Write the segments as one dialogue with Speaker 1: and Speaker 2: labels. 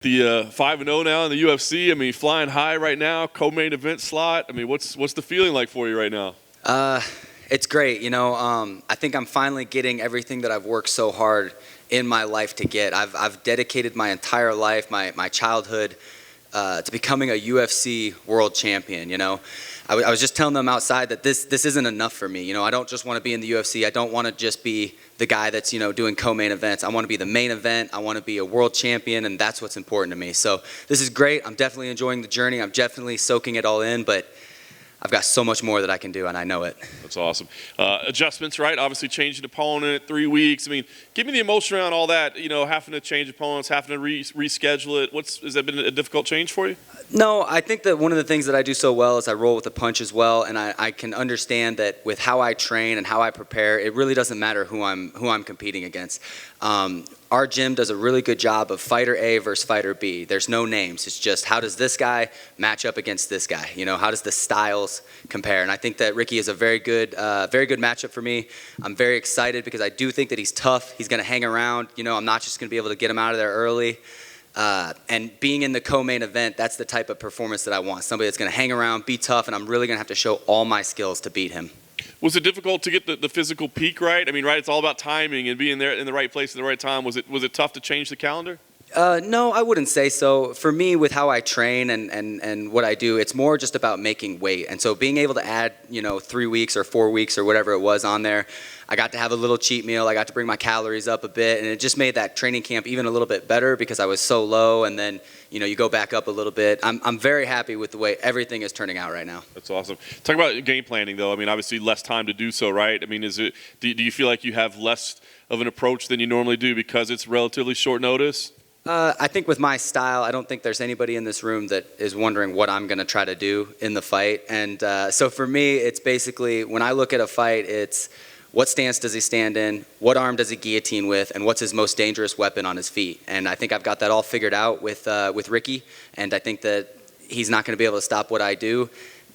Speaker 1: The 5-0 now in the UFC. I mean, flying high right now. Co-main event slot. I mean, what's the feeling like for you right now?
Speaker 2: It's great. I think I'm finally getting everything that I've worked so hard in my life to get. I've dedicated my entire life, my childhood, to becoming a UFC world champion. I was just telling them outside that this isn't enough for me. I don't just want to be in the UFC. I don't want to just be the guy that's doing co-main events. I want to be the main event. I want to be a world champion, and that's what's important to me. So this is great. I'm definitely enjoying the journey. I'm definitely soaking it all in, but I've got so much more that I can do, and I know it.
Speaker 1: That's awesome. Adjustments, right? Obviously changing opponent, 3 weeks. I mean, give me the emotion around all that, having to change opponents, having to reschedule it. Has that been a difficult change for you?
Speaker 2: No, I think that one of the things that I do so well is I roll with the punch as well, and I can understand that with how I train and how I prepare, it really doesn't matter who I'm competing against. Our gym does a really good job of fighter A versus fighter B. There's no names. It's just how does this guy match up against this guy? How does the styles compare? And I think that Ricky is a very good matchup for me. I'm very excited because I do think that he's tough. He's going to hang around. I'm not just going to be able to get him out of there early. And being in the co-main event, that's the type of performance that I want. Somebody that's going to hang around, be tough, and I'm really going to have to show all my skills to beat him.
Speaker 1: Was it difficult to get the physical peak right? I mean, right, it's all about timing and being there in the right place at the right time. Was it tough to change the calendar?
Speaker 2: No, I wouldn't say so. For me, with how I train and what I do, it's more just about making weight. And so being able to add, 3 weeks or 4 weeks or whatever it was on there, I got to have a little cheat meal. I got to bring my calories up a bit, and it just made that training camp even a little bit better because I was so low, and then, you go back up a little bit. I'm very happy with the way everything is turning out right now.
Speaker 1: That's awesome. Talk about game planning, though. I mean, obviously less time to do so, right? I mean, do you feel like you have less of an approach than you normally do because it's relatively short notice?
Speaker 2: I think with my style, I don't think there's anybody in this room that is wondering what I'm going to try to do in the fight. And so for me, it's basically when I look at a fight, it's what stance does he stand in, what arm does he guillotine with, and what's his most dangerous weapon on his feet. And I think I've got that all figured out with Ricky, and I think that he's not going to be able to stop what I do.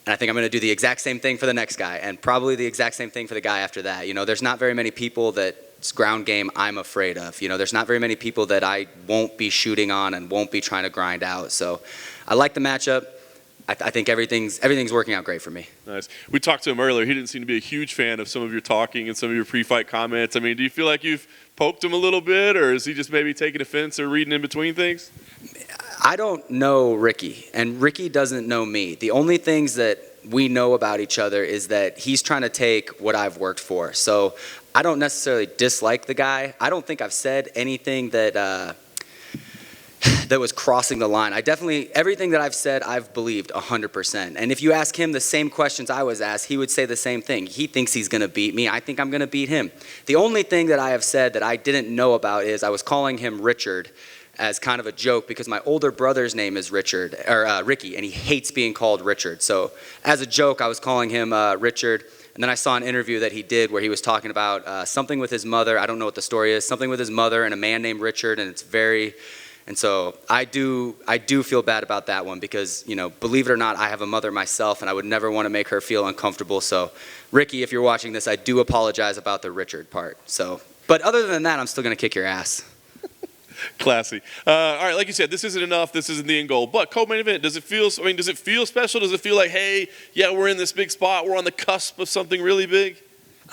Speaker 2: And I think I'm going to do the exact same thing for the next guy, and probably the exact same thing for the guy after that. There's not very many people that's ground game I'm afraid of. There's not very many people that I won't be shooting on and won't be trying to grind out. So I like the matchup. I think everything's working out great for me.
Speaker 1: Nice. We talked to him earlier. He didn't seem to be a huge fan of some of your talking and some of your pre-fight comments. I mean, do you feel like you've poked him a little bit, or is he just maybe taking offense or reading in between things?
Speaker 2: I don't know Ricky, and Ricky doesn't know me. The only things that we know about each other is that he's trying to take what I've worked for. So I don't necessarily dislike the guy. I don't think I've said anything that was crossing the line. Everything that I've said, I've believed 100%. And if you ask him the same questions I was asked, he would say the same thing. He thinks he's going to beat me. I think I'm going to beat him. The only thing that I have said that I didn't know about is I was calling him Richard as kind of a joke because my older brother's name is Ricky, and he hates being called Richard. So as a joke, I was calling him Richard. And then I saw an interview that he did where he was talking about something with his mother. I don't know what the story is. Something with his mother and a man named Richard, and so I do feel bad about that one because, believe it or not, I have a mother myself, and I would never want to make her feel uncomfortable. So, Ricky, if you're watching this, I do apologize about the Richard part. So, but other than that, I'm still going to kick your ass.
Speaker 1: Classy. All right, like you said, this isn't enough. This isn't the end goal. But co-main event, does it feel special? Does it feel like, hey, yeah, we're in this big spot. We're on the cusp of something really big?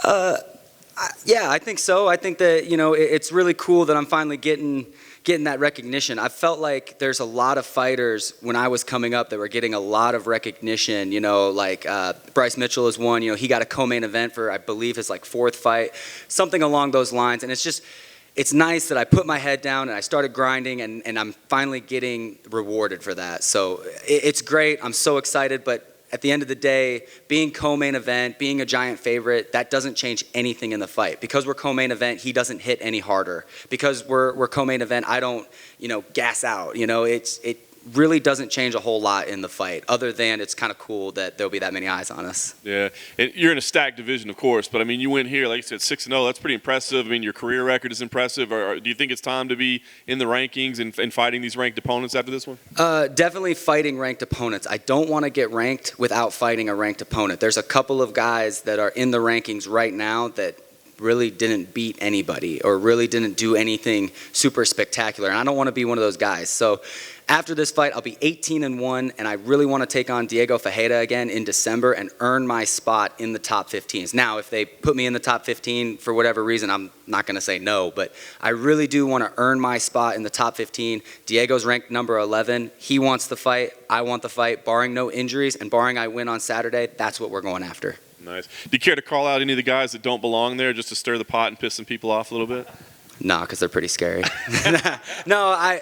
Speaker 2: Yeah, I think so. I think that, it's really cool that I'm finally getting that recognition. I felt like there's a lot of fighters when I was coming up that were getting a lot of recognition, like Bryce Mitchell is one, he got a co-main event for, I believe, his 4th fight, something along those lines. And it's nice that I put my head down and I started grinding and I'm finally getting rewarded for that. So it's great. I'm so excited, but at the end of the day, being co-main event, being a giant favorite, that doesn't change anything in the fight. Because we're co-main event, he doesn't hit any harder. Because we're co-main event, I don't, gas out. It really doesn't change a whole lot in the fight, other than it's kind of cool that there'll be that many eyes on us.
Speaker 1: Yeah, and you're in a stacked division, of course, but I mean, you win here, like you said, 6-0. That's pretty impressive. I mean, your career record is impressive. Or do you think it's time to be in the rankings and fighting these ranked opponents after this one?
Speaker 2: Definitely fighting ranked opponents. I don't want to get ranked without fighting a ranked opponent. There's a couple of guys that are in the rankings right now that really didn't beat anybody or really didn't do anything super spectacular. And I don't want to be one of those guys. So after this fight, I'll be 18-1, and I really want to take on Diego Ferreira again in December and earn my spot in the top 15s. Now, if they put me in the top 15 for whatever reason, I'm not going to say no, but I really do want to earn my spot in the top 15. Diego's ranked number 11. He wants the fight. I want the fight. Barring no injuries and barring I win on Saturday, that's what we're going after.
Speaker 1: Nice. Do you care to call out any of the guys that don't belong there just to stir the pot and piss some people off a little bit?
Speaker 2: No, because they're pretty scary. No,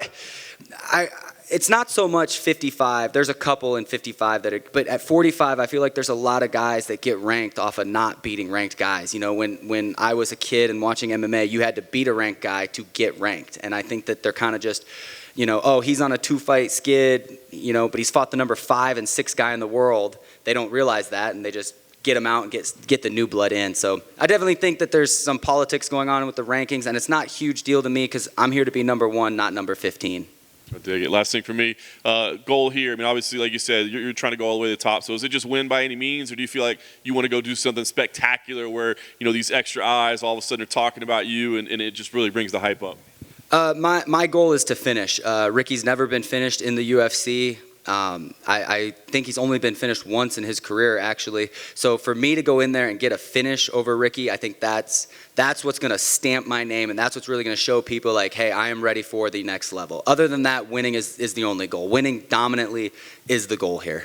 Speaker 2: it's not so much 55. There's a couple in 55 but at 45, I feel like there's a lot of guys that get ranked off of not beating ranked guys. You know, when I was a kid and watching MMA, you had to beat a ranked guy to get ranked. And I think that they're kind of just, you know, oh, he's on a 2-fight skid, you know, but he's fought the number 5 and 6 guy in the world. They don't realize that, and they just get him out and get the new blood in. So I definitely think that there's some politics going on with the rankings, and it's not a huge deal to me because I'm here to be number 1, not number 15.
Speaker 1: I dig it. Last thing for me, goal here. I mean, obviously, like you said, you're trying to go all the way to the top. So is it just win by any means, or do you feel like you want to go do something spectacular where, you know, these extra eyes all of a sudden are talking about you and it just really brings the hype up?
Speaker 2: My goal is to finish. Ricky's never been finished in the UFC. I think he's only been finished once in his career, actually. So for me to go in there and get a finish over Ricky, I think that's what's going to stamp my name, and that's what's really going to show people like, hey, I am ready for the next level. Other than that, winning is the only goal. Winning dominantly is the goal here.